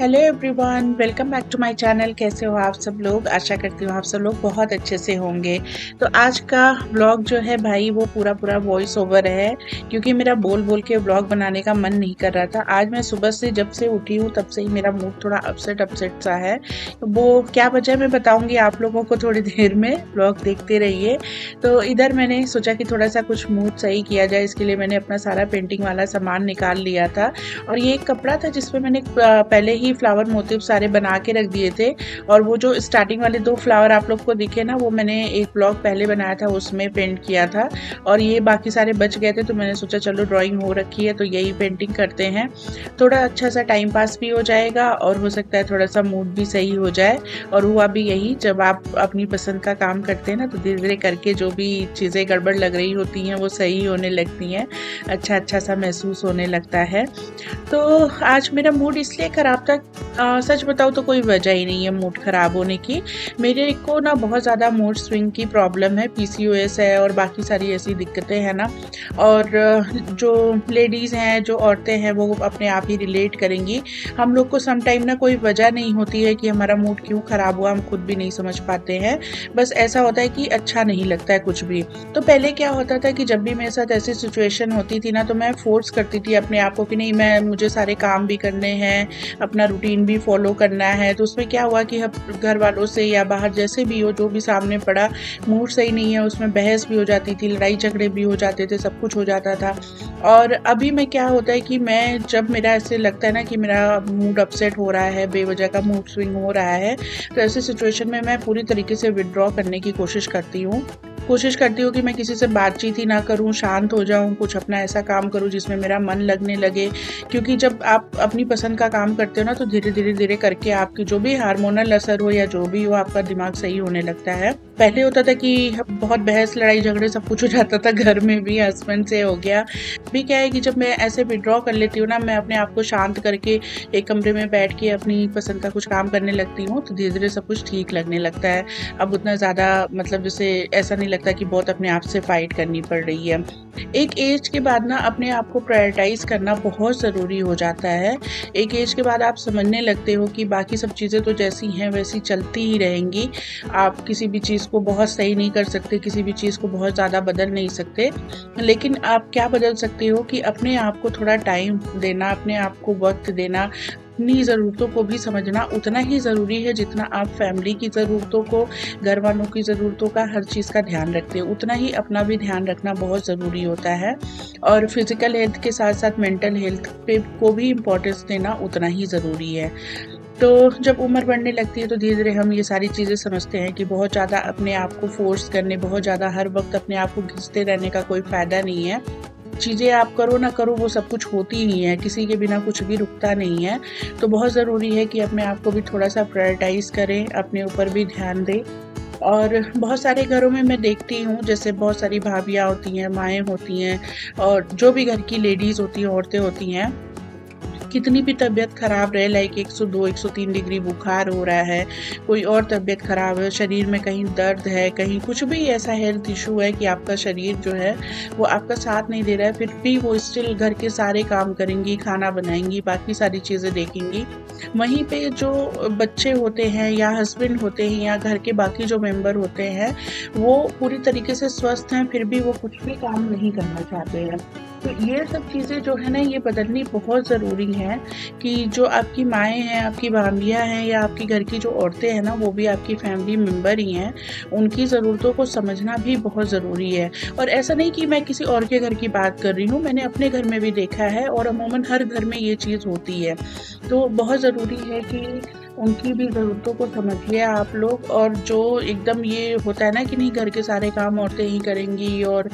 Hello everyone, welcome back to my channel. कैसे हो आप सब लोग? आशा करती हूँ आप सब लोग बहुत अच्छे से होंगे। तो आज का व्लॉग जो है भाई वो पूरा वॉइस ओवर है, क्योंकि मेरा बोल बोल के व्लॉग बनाने का मन नहीं कर रहा था। आज मैं सुबह से जब से उठी हूँ तब से ही मेरा मूड थोड़ा अपसेट सा है। वो क्या वजह मैं बताऊंगी आप लोगों को थोड़ी देर में, व्लॉग देखते रहिए। तो इधर मैंने सोचा कि थोड़ा सा कुछ मूड सही किया जाए, इसके लिए मैंने अपना सारा पेंटिंग वाला सामान निकाल लिया था। और ये एक कपड़ा था जिसपे मैंने पहले ही फ्लावर मोटिव सारे बना के रख दिए थे। और वो जो स्टार्टिंग वाले 2 फ्लावर आप लोग को दिखे ना, वो मैंने एक ब्लॉग पहले बनाया था, उसमें पेंट किया था। और ये बाकी सारे बच गए थे, तो मैंने सोचा चलो ड्राइंग हो रखी है तो यही पेंटिंग करते हैं। थोड़ा अच्छा सा टाइम पास भी हो जाएगा और हो सकता है थोड़ा सा मूड भी सही हो जाए। और हुआ भी यही, जब आप अपनी पसंद का काम करते हैं ना तो धीरे धीरे करके जो भी चीज़ें गड़बड़ लग रही होती हैं वो सही होने लगती हैं। अच्छा सा महसूस होने लगता है। तो आज मेरा मूड इसलिए ख़राब था, सच बताऊँ तो कोई वजह ही नहीं है मूड ख़राब होने की। मेरे को ना बहुत ज़्यादा मूड स्विंग की प्रॉब्लम है, पीसीओएस है और बाकी सारी ऐसी दिक्कतें हैं ना। और जो लेडीज़ हैं, जो औरतें हैं, वो अपने आप ही रिलेट करेंगी। हम लोग को सम टाइम ना कोई वजह नहीं होती है कि हमारा मूड क्यों ख़राब हुआ, हम खुद भी नहीं समझ पाते हैं। बस ऐसा होता है कि अच्छा नहीं लगता है कुछ भी। तो पहले क्या होता था कि जब भी मेरे साथ ऐसी सिचुएशन होती थी ना, तो मैं फ़ोर्स करती थी अपने आप को कि नहीं, मुझे सारे काम भी करने हैं, अपना रूटीन भी फॉलो करना है। तो उसमें क्या हुआ कि घर वालों से या बाहर जैसे भी हो, जो भी सामने पड़ा, मूड सही नहीं है, उसमें बहस भी हो जाती थी, लड़ाई झगड़े भी हो जाते थे, सब कुछ हो जाता था। और अभी में क्या होता है कि मैं जब मेरा ऐसे लगता है ना कि मेरा मूड अपसेट हो रहा है, बेवजह का मूड स्विंग हो रहा है, तो ऐसी सिचुएशन में मैं पूरी तरीके से विथड्रॉ करने की कोशिश करती हूँ कि मैं किसी से बातचीत ही ना करूँ, शांत हो जाऊँ, कुछ अपना ऐसा काम करूँ जिसमें मेरा मन लगने लगे। क्योंकि जब आप अपनी पसंद का काम करते हो ना, तो धीरे-धीरे करके आपकी जो भी हार्मोनल असर हो या जो भी हो, आपका दिमाग सही होने लगता है। पहले होता था कि बहुत बहस, लड़ाई झगड़े सब कुछ हो जाता था, घर में भी हस्बैंड से हो गया। अभी क्या है कि जब मैं ऐसे विथड्रॉ कर लेती हूँ ना, मैं अपने आप को शांत करके एक कमरे में बैठ के अपनी पसंद का कुछ काम करने लगती हूँ, तो धीरे-धीरे सब कुछ ठीक लगने लगता है। अब उतना ज़्यादा मतलब जैसे ऐसा नहीं लगता कि बहुत अपने आप से फाइट करनी पड़ रही है। एक एज के बाद ना अपने आप को प्रायोरिटाइज़ करना बहुत ज़रूरी हो जाता है। एक एज के बाद आप समझने लगते हो कि बाकी सब चीज़ें तो जैसी हैं वैसी चलती ही रहेंगी। आप किसी भी चीज़ को बहुत सही नहीं कर सकते, किसी भी चीज़ को बहुत ज़्यादा बदल नहीं सकते। लेकिन आप क्या बदल सकते हो कि अपने आप को थोड़ा टाइम देना, अपने आप को वक़्त देना, अपनी ज़रूरतों को भी समझना उतना ही ज़रूरी है जितना आप फैमिली की ज़रूरतों को, घर वालों की ज़रूरतों का, हर चीज़ का ध्यान रखते हो, उतना ही अपना भी ध्यान रखना बहुत ज़रूरी होता है। और फिज़िकल हेल्थ के साथ-साथ मेंटल हेल्थ पे को भी इम्पोर्टेंस देना उतना ही ज़रूरी है। तो जब उम्र बढ़ने लगती है तो धीरे-धीरे हम ये सारी चीज़ें समझते हैं कि बहुत ज़्यादा अपने आप को फ़ोर्स करने, बहुत ज़्यादा हर वक़्त अपने आप को घिसते रहने का कोई फ़ायदा नहीं है। चीज़ें आप करो ना करो, वो सब कुछ होती ही हैं, किसी के बिना कुछ भी रुकता नहीं है। तो बहुत ज़रूरी है कि अपने आप को भी थोड़ा-सा प्रायोरिटाइज़ करें, अपने ऊपर भी ध्यान दें। और बहुत सारे घरों में मैं देखती हूँ, जैसे बहुत सारी भाभियाँ होती हैं, माएँ होती हैं, और जो भी घर की लेडीज़ होती हैं, औरतें होती हैं, कितनी भी तबीयत ख़राब रहे, लाइक 102 103 डिग्री बुखार हो रहा है, कोई और तबीयत ख़राब है, शरीर में कहीं दर्द है, कहीं कुछ भी ऐसा हेल्थ इशू है कि आपका शरीर जो है वो आपका साथ नहीं दे रहा है, फिर भी वो स्टिल घर के सारे काम करेंगी, खाना बनाएंगी, बाकी सारी चीज़ें देखेंगी। वहीं पे जो बच्चे होते हैं या हस्बैंड होते हैं या घर के बाकी जो मेंबर होते हैं, वो पूरी तरीके से स्वस्थ हैं, फिर भी वो कुछ भी काम नहीं करना चाहते हैं। तो ये सब चीज़ें जो है ना, ये बदलनी बहुत ज़रूरी है कि जो आपकी माएँ हैं, आपकी भाभियाँ हैं या आपकी घर की जो औरतें हैं ना, वो भी आपकी फैमिली मेंबर ही हैं। उनकी ज़रूरतों को समझना भी बहुत ज़रूरी है। और ऐसा नहीं कि मैं किसी और के घर की बात कर रही हूँ, मैंने अपने घर में भी देखा है और अमूमन हर घर में ये चीज़ होती है। तो बहुत ज़रूरी है कि उनकी भी ज़रूरतों को समझिए आप लोग। और जो एकदम ये होता है ना कि नहीं, घर के सारे काम औरतें ही करेंगी और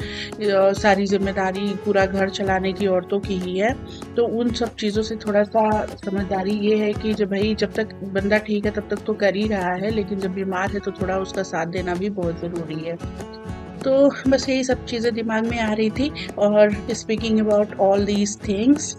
सारी ज़िम्मेदारी पूरा घर चलाने की औरतों की ही है, तो उन सब चीज़ों से थोड़ा-सा समझदारी ये है कि जब भई जब तक बंदा ठीक है तब तक तो कर ही रहा है, लेकिन जब बीमार है तो थोड़ा उसका साथ देना भी बहुत ज़रूरी है। तो बस यही सब चीज़ें दिमाग में आ रही थी। और speaking about all these things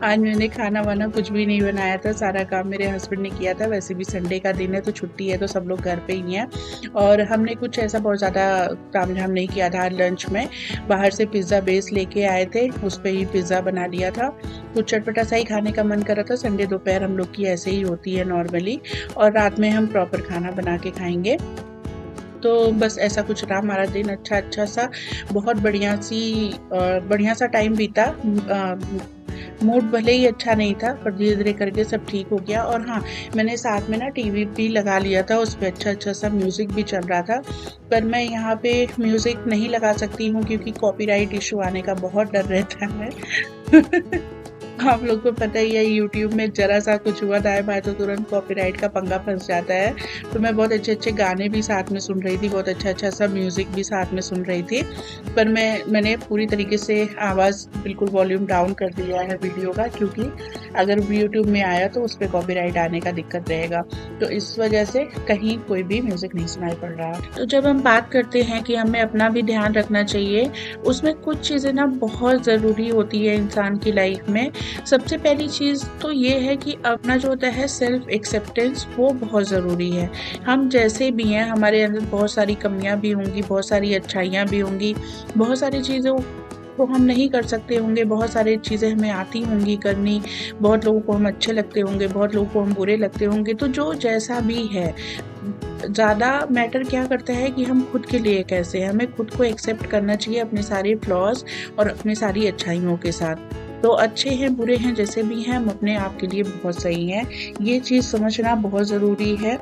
आज मैंने खाना वाना कुछ भी नहीं बनाया था, सारा काम मेरे हस्बैंड ने किया था। वैसे भी संडे का दिन है तो छुट्टी है, तो सब लोग घर पे ही हैं। और हमने कुछ ऐसा बहुत ज़्यादा तामझाम नहीं किया था। लंच में बाहर से पिज़्ज़ा बेस लेके आए थे, उस पे ही पिज़्ज़ा बना लिया था। कुछ चटपटा सा ही खाने का मन कर रहा था। संडे दोपहर हम लोग की ऐसे ही होती है नॉर्मली, और रात में हम प्रॉपर खाना बना के खाएंगे। तो बस ऐसा कुछ रहा हमारा दिन, अच्छा सा, बहुत बढ़िया सा टाइम बीता। मूड भले ही अच्छा नहीं था, पर धीरे धीरे करके सब ठीक हो गया। और हाँ, मैंने साथ में ना टीवी भी लगा लिया था, उस पर अच्छा सा म्यूजिक भी चल रहा था। पर मैं यहाँ पे म्यूजिक नहीं लगा सकती हूँ क्योंकि कॉपीराइट इशू आने का बहुत डर रहता है। आप लोग को पता ही है, यूट्यूब में जरा सा कुछ हुआ दाएं बाएं तो तुरंत कॉपीराइट का पंगा फंस जाता है। तो मैं बहुत अच्छे गाने भी साथ में सुन रही थी, बहुत अच्छा सा म्यूजिक भी साथ में सुन रही थी। पर मैंने पूरी तरीके से आवाज़ बिल्कुल वॉल्यूम डाउन कर दिया है वीडियो का, क्योंकि अगर यूट्यूब में आया तो उस पर कॉपीराइट आने का दिक्कत रहेगा। तो इस वजह से कहीं कोई भी म्यूजिक नहीं सुनाई पड़ रहा। तो जब हम बात करते हैं कि हमें अपना भी ध्यान रखना चाहिए, उसमें कुछ चीज़ें ना बहुत ज़रूरी होती है इंसान की लाइफ में। सबसे पहली चीज़ तो ये है कि अपना जो होता है सेल्फ एक्सेप्टेंस, वो बहुत ज़रूरी है। हम जैसे भी हैं, हमारे अंदर बहुत सारी कमियां भी होंगी, बहुत सारी अच्छाइयाँ भी होंगी, बहुत सारी चीज़ों को हम नहीं कर सकते होंगे, बहुत सारी चीज़ें हमें आती होंगी करनी, बहुत लोगों को हम अच्छे लगते होंगे, बहुत लोगों को हम बुरे लगते होंगे। तो जो जैसा भी है, ज़्यादा मैटर क्या करता है कि हम खुद के लिए कैसे हैं। हमें खुद को एक्सेप्ट करना चाहिए अपने सारे फ्लॉज और अपनी सारी अच्छाइयों के साथ। तो अच्छे हैं बुरे हैं जैसे भी हैं, हम अपने आप के लिए बहुत सही हैं, ये चीज़ समझना बहुत ज़रूरी है।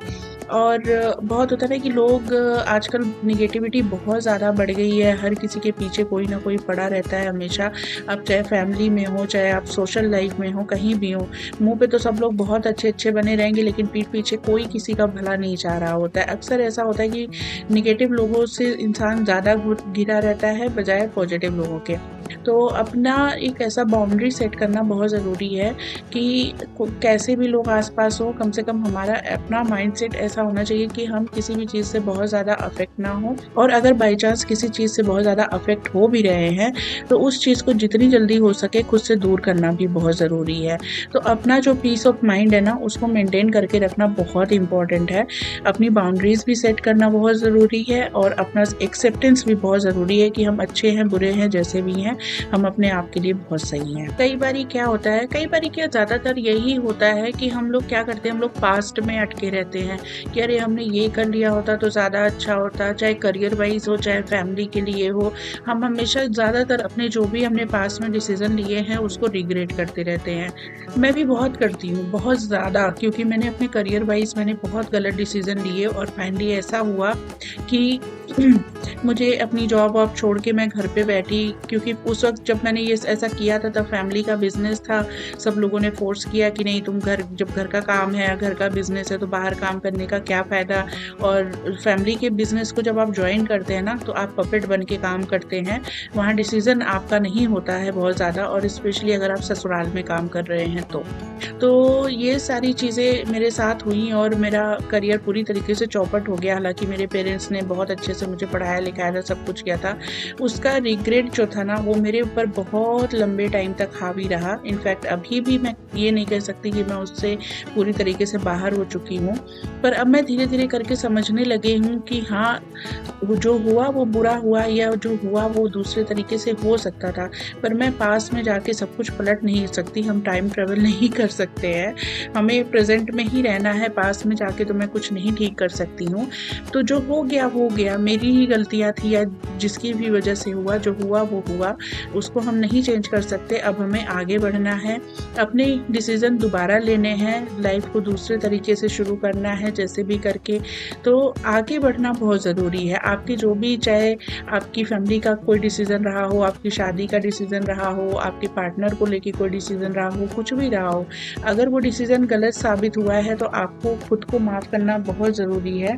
और बहुत होता है ना कि लोग आजकल निगेटिविटी बहुत ज़्यादा बढ़ गई है, हर किसी के पीछे कोई ना कोई पड़ा रहता है हमेशा। आप चाहे फैमिली में हो, चाहे आप सोशल लाइफ में हो, कहीं भी हो, मुंह पे तो सब लोग बहुत अच्छे बने रहेंगे, लेकिन पीठ पीछे कोई किसी का भला नहीं चाह रहा होता है। अक्सर ऐसा होता है कि निगेटिव लोगों से इंसान ज़्यादा घिरा रहता है बजाय पॉजिटिव लोगों के। तो अपना एक ऐसा बाउंड्री सेट करना बहुत ज़रूरी है कि कैसे भी लोग आसपास हो, कम से कम हमारा अपना माइंडसेट ऐसा होना चाहिए कि हम किसी भी चीज़ से बहुत ज़्यादा अफेक्ट ना हो। और अगर बाई चांस किसी चीज़ से बहुत ज़्यादा अफेक्ट हो भी रहे हैं, तो उस चीज़ को जितनी जल्दी हो सके खुद से दूर करना भी बहुत ज़रूरी है। तो अपना जो पीस ऑफ माइंड है ना, उसको मेंटेन करके रखना बहुत इंपॉर्टेंट है। अपनी बाउंड्रीज भी सेट करना बहुत ज़रूरी है, और अपना एक्सेप्टेंस भी बहुत ज़रूरी है कि हम अच्छे हैं बुरे हैं जैसे भी हैं, हम अपने आप के लिए बहुत सही हैं। कई बारी क्या होता है, कई बारी क्या ज़्यादातर यही होता है कि हम लोग क्या करते हैं, हम लोग पास्ट में अटके रहते हैं कि अरे हमने ये कर लिया होता तो ज़्यादा अच्छा होता, चाहे करियर वाइज हो चाहे फैमिली के लिए हो। हम हमेशा ज़्यादातर अपने जो भी हमने पास्ट में डिसीज़न लिए हैं उसको रिग्रेट करते रहते हैं। मैं भी बहुत करती हूँ, बहुत ज़्यादा, क्योंकि मैंने अपने करियर वाइज मैंने बहुत गलत डिसीज़न लिए, और फाइनली ऐसा हुआ कि मुझे अपनी जॉब वॉब छोड़ के मैं घर पे बैठी, क्योंकि उस वक्त जब मैंने ये ऐसा किया था तब फैमिली का बिजनेस था। सब लोगों ने फोर्स किया कि नहीं तुम जब घर का काम है, घर का बिजनेस है, तो बाहर काम करने का क्या फ़ायदा। और फैमिली के बिजनेस को जब आप ज्वाइन करते हैं ना, तो आप पपेट बन के काम करते हैं, वहाँ डिसीज़न आपका नहीं होता है बहुत ज़्यादा, और स्पेशली अगर आप ससुराल में काम कर रहे हैं तो ये सारी चीज़ें मेरे साथ हुई, और मेरा करियर पूरी तरीके से चौपट हो गया। हालांकि मेरे पेरेंट्स ने बहुत अच्छे से मुझे पढ़ाया लिखाया था, सब कुछ किया था, उसका रिग्रेट जो था ना वो मेरे ऊपर बहुत लंबे टाइम तक हावी रहा। इनफैक्ट अभी भी मैं ये नहीं कह सकती कि मैं उससे पूरी तरीके से बाहर हो चुकी हूँ, पर अब मैं धीरे धीरे करके समझने लगी हूँ कि हाँ, जो हुआ वो बुरा हुआ, या जो हुआ वो दूसरे तरीके से हो सकता था, पर मैं पास में जाके सब कुछ पलट नहीं सकती, हम टाइम ट्रेवल नहीं कर सकते हैं, हमें प्रेजेंट में ही रहना है, पास में जाके तो मैं कुछ नहीं ठीक कर सकती हूँ। तो जो हो गया, मेरी ही गलतियाँ थी, या जिसकी भी वजह से हुआ, जो हुआ वो हुआ, उसको हम नहीं चेंज कर सकते। अब हमें आगे बढ़ना है, अपने डिसीज़न दोबारा लेने हैं, लाइफ को दूसरे तरीके से शुरू करना है जैसे भी करके। तो आगे बढ़ना बहुत ज़रूरी है। आपकी जो भी, चाहे आपकी फैमिली का कोई डिसीज़न रहा हो, आपकी शादी का डिसीज़न रहा हो, आपके पार्टनर को लेके कोई डिसीज़न रहा हो, कुछ भी रहा हो, अगर वो डिसीज़न गलत साबित हुआ है तो आपको खुद को माफ़ करना बहुत ज़रूरी है।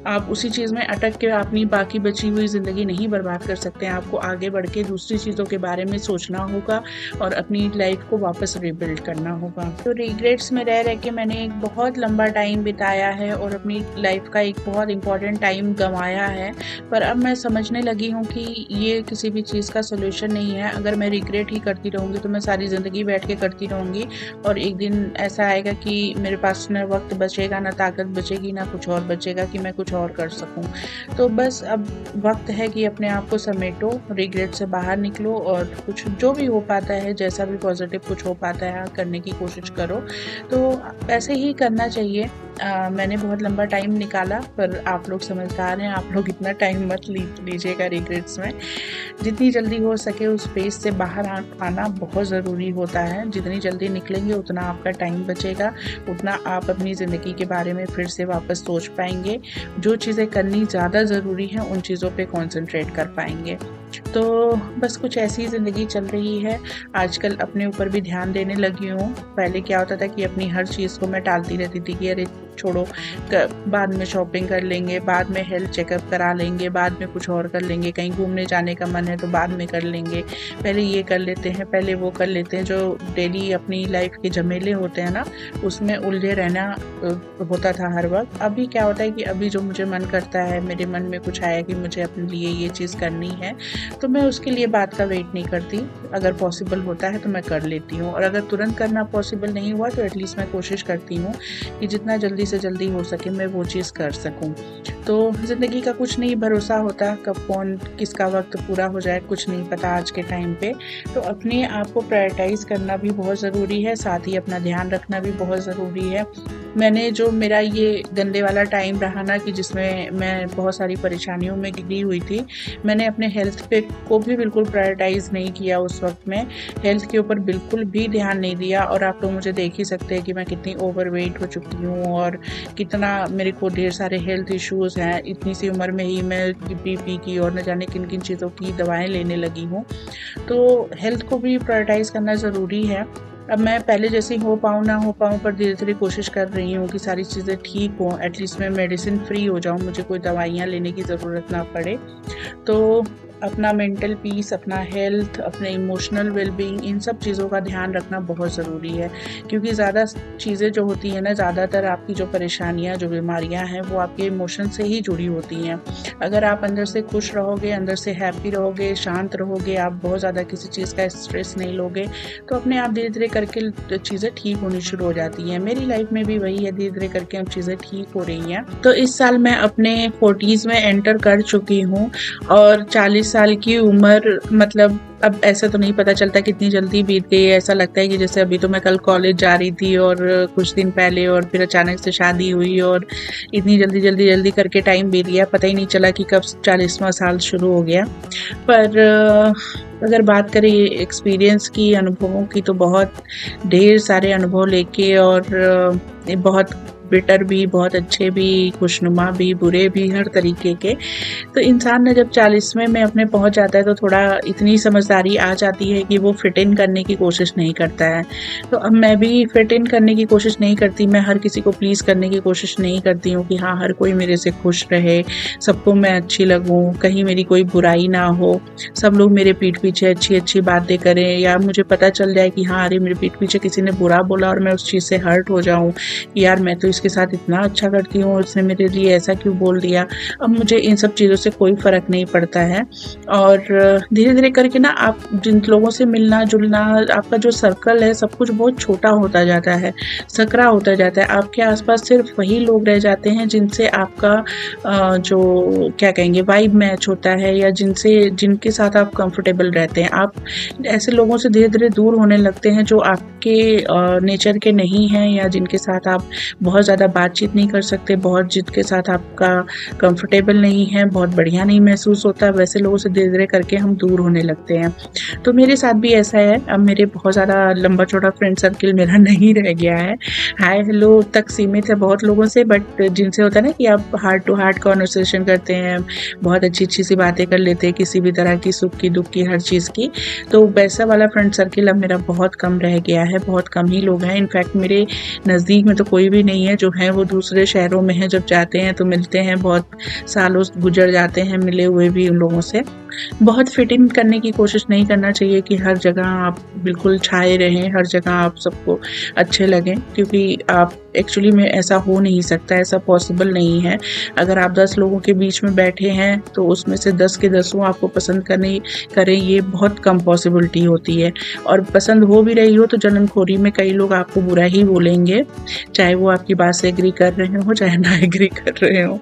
आप उसी चीज़ में अटक के अपनी बाकी बची हुई ज़िंदगी नहीं बर्बाद कर सकते हैं। आपको आगे बढ़ के दूसरी चीज़ों के बारे में सोचना होगा और अपनी लाइफ को वापस रिबिल्ड करना होगा। तो रिग्रेट्स में रह के मैंने एक बहुत लंबा टाइम बिताया है और अपनी लाइफ का एक बहुत इंपॉर्टेंट टाइम गंवाया है, पर अब मैं समझने लगी हूँ कि ये किसी भी चीज़ का सोल्यूशन नहीं है। अगर मैं रिग्रेट ही करती रहूँगी तो मैं सारी ज़िंदगी बैठ के करती रहूँगी और एक दिन ऐसा आएगा कि मेरे पास न वक्त बचेगा, ना ताकत बचेगी, ना कुछ और बचेगा कि मैं कुछ और कर सकूं। तो बस अब वक्त है कि अपने आप को समेटो, रिग्रेट से बाहर निकलो और कुछ जो भी हो पाता है, जैसा भी पॉजिटिव कुछ हो पाता है करने की कोशिश करो। तो ऐसे ही करना चाहिए। मैंने बहुत लंबा टाइम निकाला, पर आप लोग समझदार हैं, आप लोग इतना टाइम मत लीजिएगा रिग्रेट्स में। जितनी जल्दी हो सके उस फेज से बाहर आना बहुत ज़रूरी होता है। जितनी जल्दी निकलेंगे उतना आपका टाइम बचेगा, उतना आप अपनी ज़िंदगी के बारे में फिर से वापस सोच पाएंगे। जो चीज़ें करनी ज़्यादा ज़रूरी हैं उन चीज़ों पे कंसंट्रेट कर पाएंगे। तो बस कुछ ऐसी ज़िंदगी चल रही है। आजकल अपने ऊपर भी ध्यान देने लगी हूँ। पहले क्या होता था कि अपनी हर चीज़ को मैं टालती रहती थी कि अरे छोड़ो, बाद में शॉपिंग कर लेंगे, बाद में हेल्थ चेकअप करा लेंगे, बाद में कुछ और कर लेंगे, कहीं घूमने जाने का मन है तो बाद में कर लेंगे, पहले ये कर लेते हैं, पहले वो कर लेते हैं। जो डेली अपनी लाइफ के झमेले होते हैं ना, उसमें उलझे रहना होता था हर वक्त। अभी क्या होता है कि अभी जो मुझे मन करता है, मेरे मन में कुछ आया कि मुझे अपने लिए ये चीज़ करनी है, तो मैं उसके लिए बात का वेट नहीं करती। अगर पॉसिबल होता है तो मैं कर लेती हूँ, और अगर तुरंत करना पॉसिबल नहीं हुआ तो एटलीस्ट मैं कोशिश करती हूँ कि जितना जल्दी से जल्दी हो सके मैं वो चीज़ कर सकूँ। तो ज़िंदगी का कुछ नहीं भरोसा होता, कब कौन किसका वक्त पूरा हो जाए कुछ नहीं पता आज के टाइम पे। तो अपने आप को प्रायोरिटाइज़ करना भी बहुत ज़रूरी है, साथ ही अपना ध्यान रखना भी बहुत ज़रूरी है। मैंने जो मेरा ये गंदे वाला टाइम रहा ना कि जिसमें मैं बहुत सारी परेशानियों में घिरी हुई थी, मैंने अपने हेल्थ पे को भी बिल्कुल प्रायोरिटाइज़ नहीं किया उस वक्त में। हेल्थ के ऊपर बिल्कुल भी ध्यान नहीं दिया, और आप लोग मुझे देख ही सकते हैं कि मैं कितनी ओवरवेट हो चुकी हूँ और कितना मेरे को ढेर सारे हेल्थ इश्यूज़ हैं। इतनी सी उम्र में ही मैं बीपी की और न जाने किन किन चीज़ों की दवाएं लेने लगी हूँ। तो हेल्थ को भी प्रायोरिटाइज़ करना ज़रूरी है। अब मैं पहले जैसे हो पाऊँ ना हो पाऊँ, पर धीरे धीरे कोशिश कर रही हूँ कि सारी चीज़ें ठीक हों, एटलीस्ट मैं मेडिसिन फ्री हो जाऊँ, मुझे कोई दवाइयाँ लेने की ज़रूरत ना पड़े। तो अपना मेंटल पीस, अपना हेल्थ, अपने इमोशनल वेलबींग, इन सब चीज़ों का ध्यान रखना बहुत ज़रूरी है, क्योंकि ज़्यादा चीज़ें जो होती हैं ना, ज़्यादातर आपकी जो परेशानियाँ, जो बीमारियाँ हैं, वो आपके इमोशन से ही जुड़ी होती हैं। अगर आप अंदर से खुश रहोगे, अंदर से हैप्पी रहोगे, शांत रहोगे, आप बहुत ज़्यादा किसी चीज़ का स्ट्रेस नहीं लोगे, तो अपने आप धीरे धीरे करके चीज़ें ठीक होनी शुरू हो जाती हैं। मेरी लाइफ में भी वही है, धीरे धीरे करके अब चीज़ें ठीक हो रही हैं। तो इस साल मैं अपने 40s में एंटर कर चुकी हूँ, और 40 साल की उम्र, मतलब अब ऐसा तो नहीं पता चलता कितनी जल्दी बीत गई है। ऐसा लगता है कि जैसे अभी तो मैं कल कॉलेज जा रही थी और कुछ दिन पहले, और फिर अचानक से शादी हुई और इतनी जल्दी करके टाइम बीत गया, पता ही नहीं चला कि कब 40वां साल शुरू हो गया। पर अगर बात करें एक्सपीरियंस की, अनुभवों की, तो बहुत ढेर सारे अनुभव लेके, और बहुत बेटर भी, बहुत अच्छे भी, खुशनुमा भी, बुरे भी, हर तरीके के। तो इंसान ने जब 40वें में अपने पहुंच जाता है तो थोड़ा इतनी समझदारी आ जाती है कि वो फिट इन करने की कोशिश नहीं करता है। तो अब मैं भी फिट इन करने की कोशिश नहीं करती, मैं हर किसी को प्लीज़ करने की कोशिश नहीं करती हूँ कि हाँ हर कोई मेरे से खुश रहे, सबको मैं अच्छी लगूँ, कहीं मेरी कोई बुराई ना हो, सब लोग मेरे पीठ पीछे अच्छी अच्छी बातें करें, या मुझे पता चल जाए कि हाँ अरे मेरे पीठ पीछे किसी ने बुरा बोला और मैं उस चीज़ से हर्ट हो जाऊँ, यार मैं तो इसके साथ इतना अच्छा करती हूँ, उसने मेरे लिए ऐसा क्यों बोल दिया। अब मुझे इन सब चीज़ों से कोई फ़र्क नहीं पड़ता है, और धीरे धीरे करके ना आप जिन लोगों से मिलना जुलना, आपका जो सर्कल है सब कुछ बहुत छोटा होता जाता है, सकरा होता जाता है। आपके आसपास सिर्फ वही लोग रह जाते हैं जिनसे आपका जो क्या कहेंगे वाइब मैच होता है, या जिनके साथ आप कंफर्टेबल रहते हैं। आप ऐसे लोगों से धीरे धीरे दूर होने लगते हैं जो आपके नेचर के नहीं हैं, या जिनके साथ आप बहुत ज़्यादा बातचीत नहीं कर सकते, बहुत जिनके साथ आपका कंफर्टेबल नहीं है, बहुत बढ़िया नहीं महसूस होता, वैसे लोगों से धीरे धीरे करके हम दूर होने लगते हैं। तो मेरे साथ भी ऐसा है। अब मेरे बहुत ज़्यादा लंबा चौड़ा फ्रेंड सर्किल मेरा नहीं रह गया है। हाय हेलो तक सीमित है बहुत लोगों से, बट जिनसे होता है ना कि आप हार्ट टू हार्ट कॉन्वर्सेशन करते हैं, बहुत अच्छी अच्छी सी बातें कर लेते हैं, किसी भी तरह की, सुख की दुख की, हर चीज़ की, तो वैसा वाला फ्रेंड सर्किल अब मेरा बहुत कम रह गया है। बहुत कम ही लोग हैं, इनफैक्ट मेरे नज़दीक में तो कोई भी नहीं है जो हैं वो दूसरे शहरों में हैं, जब जाते हैं तो मिलते हैं, बहुत सालों गुजर जाते हैं मिले हुए भी उन लोगों से। बहुत फिट इन करने की कोशिश नहीं करना चाहिए कि हर जगह आप बिल्कुल छाए रहें, हर जगह आप सबको अच्छे लगें, क्योंकि आप एक्चुअली में ऐसा हो नहीं सकता, ऐसा पॉसिबल नहीं है। अगर आप 10 लोगों के बीच में बैठे हैं तो उसमें से 10 के 10 आपको पसंद करें, ये बहुत कम पॉसिबिलिटी होती है। और पसंद हो भी रही हो तो जलनखोरी में कई लोग आपको बुरा ही बोलेंगे, चाहे वो आपकी बात से एग्री कर रहे हो चाहे ना एग्री कर रहे हो।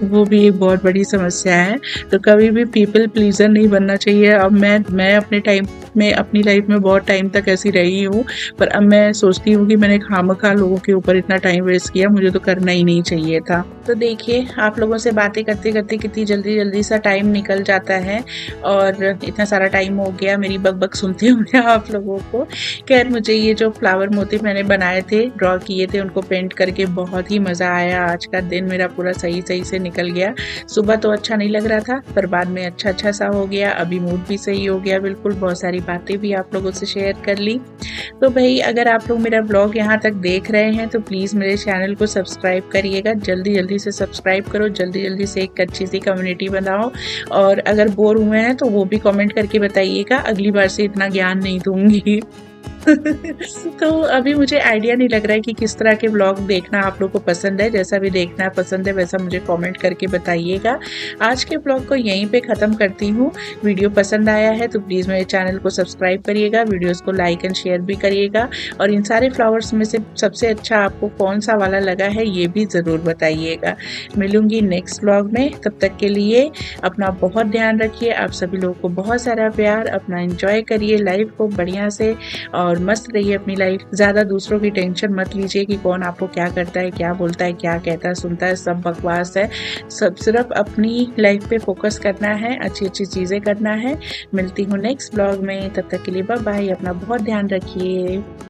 वो भी एक बहुत बड़ी समस्या है। तो कभी भी पीपल प्लीज़र नहीं बनना चाहिए। अब मैं अपने टाइम में, अपनी लाइफ में बहुत टाइम तक ऐसी रही हूँ, पर अब मैं सोचती हूँ कि मैंने खामखा लोगों के ऊपर इतना टाइम वेस्ट किया, मुझे तो करना ही नहीं चाहिए था। तो देखिए, आप लोगों से बातें करते करते कितनी जल्दी जल्दी सा टाइम निकल जाता है, और इतना सारा टाइम हो गया मेरी बक सुनते हुए आप लोगों को। खैर, मुझे ये जो फ्लावर मोती मैंने बनाए थे, ड्रॉ किए थे, उनको पेंट करके बहुत ही मज़ा आया। आज का दिन मेरा पूरा सही सही से निकल गया। सुबह तो अच्छा नहीं लग रहा था, पर बाद में अच्छा सा हो गया। अभी मूड भी सही हो गया बिल्कुल। बहुत सारी बातें भी आप लोगों से शेयर कर ली। तो भाई, अगर आप लोग मेरा ब्लॉग यहाँ तक देख रहे हैं तो प्लीज़ मेरे चैनल को सब्सक्राइब करिएगा। जल्दी जल्दी से सब्सक्राइब करो, जल्दी जल्दी से एक अच्छी सी कम्युनिटी बनाओ। और अगर बोर हुए हैं तो वो भी कमेंट करके बताइएगा, अगली बार से इतना ज्ञान नहीं दूंगी। तो अभी मुझे आइडिया नहीं लग रहा है कि किस तरह के व्लॉग देखना आप लोग को पसंद है। जैसा भी देखना पसंद है वैसा मुझे कमेंट करके बताइएगा। आज के व्लॉग को यहीं पे ख़त्म करती हूँ। वीडियो पसंद आया है तो प्लीज़ मेरे चैनल को सब्सक्राइब करिएगा, वीडियोस को लाइक एंड शेयर भी करिएगा, और इन सारे फ्लावर्स में से सबसे अच्छा आपको कौन सा वाला लगा है ये भी ज़रूर बताइएगा। मिलूंगी नेक्स्ट व्लॉग में, तब तक के लिए अपना बहुत ध्यान रखिए। आप सभी लोगों को बहुत सारा प्यार। अपना एंजॉय करिए लाइफ को बढ़िया से, और मस्त रहिए अपनी लाइफ। ज़्यादा दूसरों की टेंशन मत लीजिए कि कौन आपको क्या करता है, क्या बोलता है, क्या कहता है, सुनता है, सब बकवास है। सब सिर्फ अपनी लाइफ पे फोकस करना है, अच्छी अच्छी चीज़ें करना है। मिलती हूँ नेक्स्ट ब्लॉग में, तब तक के लिए बाय बाय। अपना बहुत ध्यान रखिए।